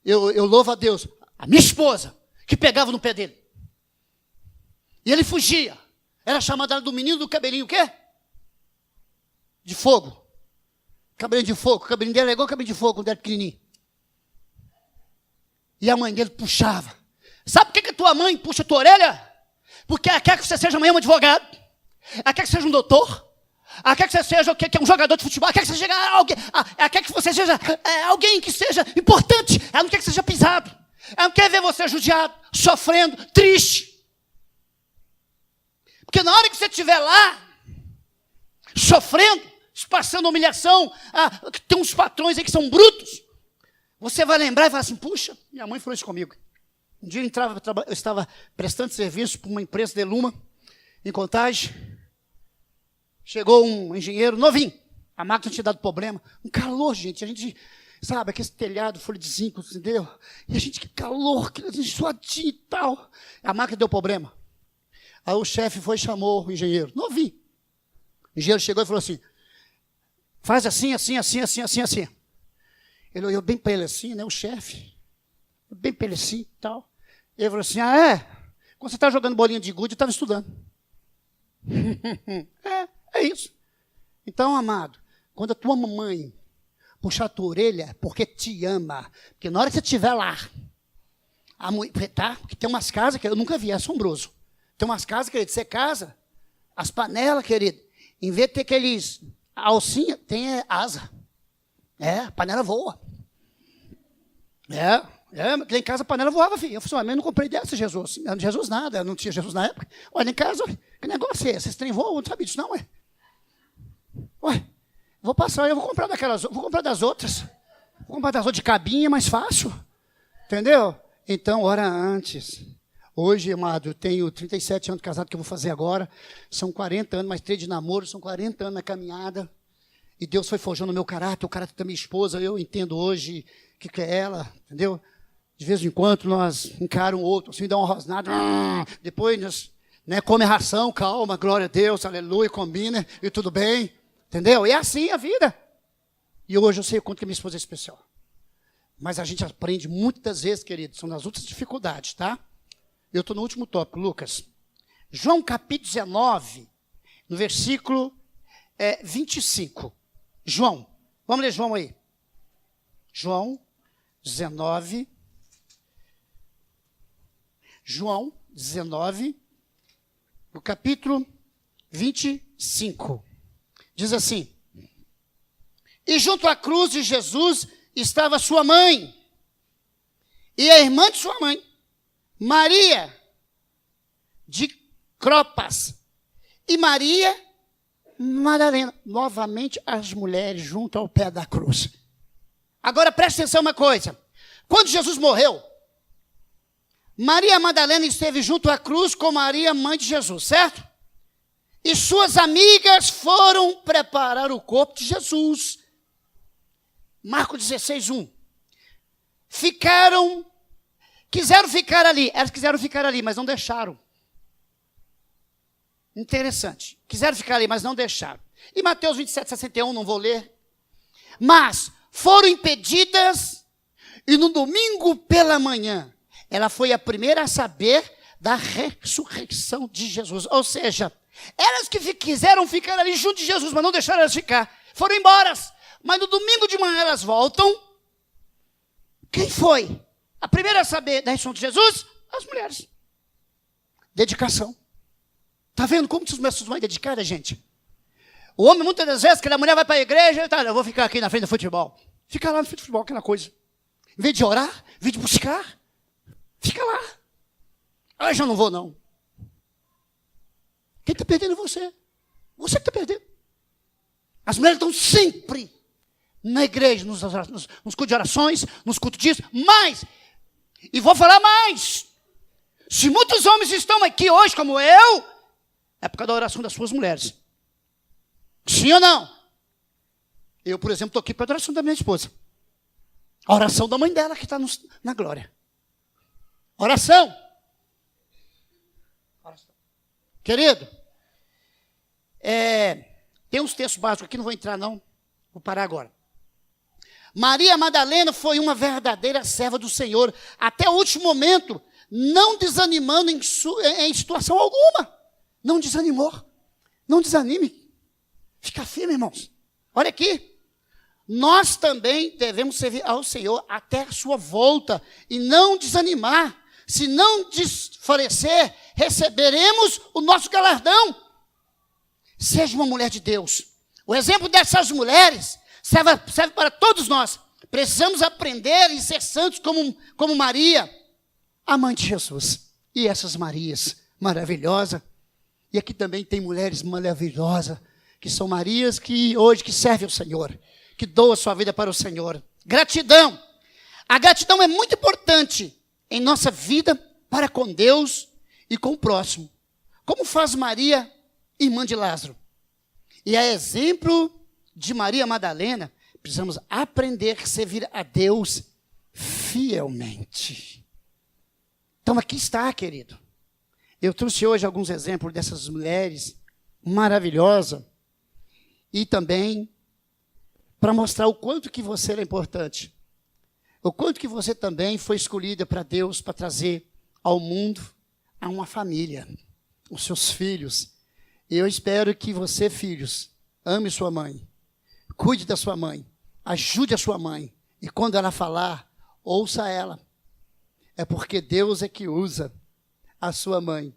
eu louvo a Deus. A minha esposa, que pegava no pé dele. E ele fugia. Era chamada do menino do cabelinho o quê? De fogo. Cabelinho de fogo. O cabelinho dele é igual cabelinho de fogo quando era pequenininho. E a mãe dele puxava. Sabe por que a tua mãe puxa a tua orelha? Porque ela quer que você seja amanhã um advogado. Ela quer que você seja um doutor. Ela quer que você seja o que é um jogador de futebol. Ela quer que você seja alguém. Ela quer que você seja alguém que seja importante. Ela não quer que seja pisado. Ela não quer ver você judiado, sofrendo, triste. Porque na hora que você estiver lá, sofrendo, passando humilhação, tem uns patrões aí que são brutos, você vai lembrar e falar assim, puxa, minha mãe falou isso comigo. Um dia eu estava prestando serviço para uma empresa de Luma, em Contagem. Chegou um engenheiro novinho. A máquina tinha dado problema. Um calor, gente. A gente, sabe, aquele telhado, folha de zinco, entendeu? E a gente, que calor, que suadinho e tal. A máquina deu problema. Aí o chefe foi e chamou o engenheiro. Novinho. O engenheiro chegou e falou assim, faz assim, assim, assim, assim, assim, assim. Ele olhou bem para ele assim, né, o chefe. Bem para ele assim e tal. Ele falou assim, quando você estava jogando bolinha de gude, eu estava estudando. É isso. Então, amado, quando a tua mamãe puxar a tua orelha, porque te ama, porque na hora que você estiver lá, tá? Porque tem umas casas que eu nunca vi, é assombroso. Tem umas casas, querido, você casa, as panelas, querido, em vez de ter aqueles alcinha, tem asa. A panela voa. Lá em casa a panela voava, filho. Eu falei assim, mas eu não comprei dessa, Jesus. Jesus nada, não tinha Jesus na época. Olha, em casa, que negócio é esse? Esses trem voam, não sabia disso não, ué. Vou passar, eu vou comprar das outras. Vou comprar das outras de cabinha, mais fácil. Entendeu? Então, ora antes. Hoje, amado, eu tenho 37 anos de casado que eu vou fazer agora. São 40 anos, mais 3 de namoro, são 40 anos na caminhada. E Deus foi forjando o meu caráter, o caráter da minha esposa. Eu entendo hoje o que é ela, entendeu? De vez em quando nós encaramos um outro, assim, dá uma rosnada. Depois nós, come a ração, calma, glória a Deus, aleluia, combina e tudo bem. Entendeu? E é assim a vida. E hoje eu sei o quanto que a minha esposa é especial. Mas a gente aprende muitas vezes, querido, são nas outras dificuldades, tá? Eu estou no último tópico, Lucas. João capítulo 19, no versículo 25. João, vamos ler João aí. João 19, no capítulo 25. Diz assim, e junto à cruz de Jesus estava sua mãe, e a irmã de sua mãe, Maria de Clopas, e Maria Madalena. Novamente as mulheres junto ao pé da cruz. Agora presta atenção uma coisa. Quando Jesus morreu, Maria Madalena esteve junto à cruz com Maria, mãe de Jesus, certo? E suas amigas foram preparar o corpo de Jesus. Marcos 16, 1. Quiseram ficar ali. Elas quiseram ficar ali, mas não deixaram. Interessante. Quiseram ficar ali, mas não deixaram. E Mateus 27, 61, não vou ler. Mas foram impedidas E no domingo pela manhã, ela foi a primeira a saber da ressurreição de Jesus. Ou seja, elas que quiseram ficar ali junto de Jesus, mas não deixaram elas ficar, foram embora. Mas no domingo de manhã elas voltam. Quem foi a primeira a saber da ressurreição de Jesus? As mulheres. Dedicação. Está vendo como as mulheres são dedicadas, gente? O homem, muitas das vezes, que a mulher vai para a igreja, eu vou ficar aqui na frente do futebol. Fica lá no frente do futebol, aquela coisa. Em vez de orar, em vez de buscar, fica lá. Hoje eu não vou, não. Quem está perdendo é você. Você que está perdendo. As mulheres estão sempre na igreja, nos cultos de orações, nos cultos disso, mas, e vou falar mais, se muitos homens estão aqui hoje, como eu, é por causa da oração das suas mulheres. Sim ou não? Eu, por exemplo, estou aqui para a oração da minha esposa. A oração da mãe dela que está na glória. Oração. Querido, tem uns textos básicos aqui, não vou entrar não, vou parar agora. Maria Madalena foi uma verdadeira serva do Senhor, até o último momento, não desanimando em situação alguma. Não desanimou. Não desanime. Fica firme, irmãos. Olha aqui. Nós também devemos servir ao Senhor até a sua volta e não desanimar. Se não desfalecer, receberemos o nosso galardão. Seja uma mulher de Deus. O exemplo dessas mulheres serve para todos nós. Precisamos aprender e ser santos como Maria, a mãe de Jesus. E essas Marias maravilhosas. E aqui também tem mulheres maravilhosas, que são Marias que hoje que servem ao Senhor, que doam sua vida para o Senhor. Gratidão. A gratidão é muito importante em nossa vida para com Deus e com o próximo. Como faz Maria, irmã de Lázaro? E a exemplo de Maria Madalena, precisamos aprender a servir a Deus fielmente. Então aqui está, querido. Eu trouxe hoje alguns exemplos dessas mulheres maravilhosas e também para mostrar o quanto que você é importante. O quanto que você também foi escolhida para Deus para trazer ao mundo a uma família, os seus filhos. E eu espero que você, filhos, ame sua mãe, cuide da sua mãe, ajude a sua mãe. E quando ela falar, ouça ela. É porque Deus é que usa a sua mãe